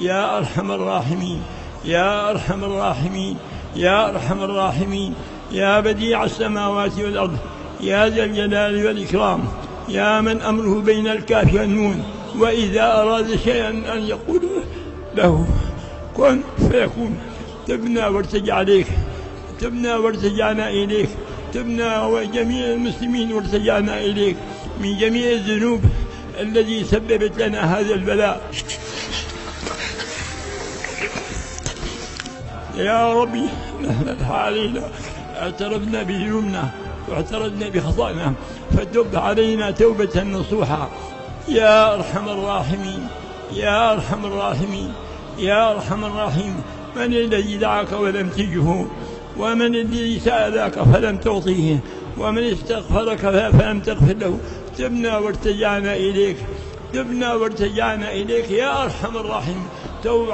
يا أرحم الراحمين، يا أرحم الراحمين، يا أرحم الراحمين، يا بديع السماوات والأرض، يا ذا الجلال والإكرام، يا من أمره بين الكاف والنون، وإذا أراد شيئا أن يقول له كن فيكون. تبنا وارتجع عليك، تبنا وارتجعنا إليك، تبنا وجميع المسلمين وارتجعنا إليك من جميع الذنوب التي سببت لنا هذا البلاء. يا ربي نحن علينا اعترفنا بذنوبنا واعترفنا بخطأنا، فتب علينا توبة نصوحا. يا أرحم الراحمين، يا أرحم الراحمين، يا أرحم الراحمين. من الذي دعاك ولم تجه؟ ومن الذي سألك فلم تعطيه؟ ومن استغفرك فلم تغفر له؟ تبنا وارتجعنا إليك، تبنا وارتجعنا إليك يا أرحم الراحمين. توب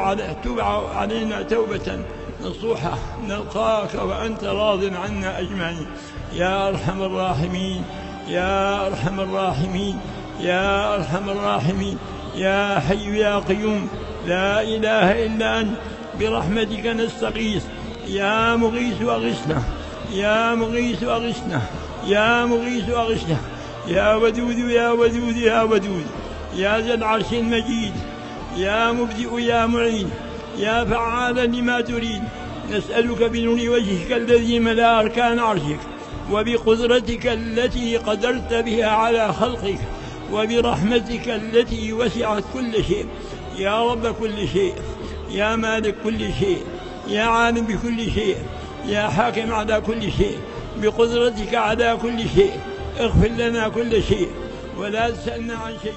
علينا توبة نصوحة، نلقاك وأنت راض عنا أجمعين. يا أرحم الراحمين، يا أرحم الراحمين، يا أرحم الراحمين، يا حي يا قيوم، لا إله إلا أنت، برحمتك نستغيث. يا مغيث أغثنا، يا مغيث أغثنا، يا مغيث أغثنا، يا ودود يا ودود يا ودود، يا ذا العرش المجيد، يا مبدئ يا معين، يا فعالا لما تريد. نسألك بنور وجهك الذي ملا أركان عرشك، وبقدرتك التي قدرت بها على خلقك، وبرحمتك التي وسعت كل شيء، يا رب كل شيء، يا مالك كل شيء، يا عالم بكل شيء، يا حاكم على كل شيء، بقدرتك على كل شيء. اغفر لنا كل شيء ولا تسألنا عن شيء.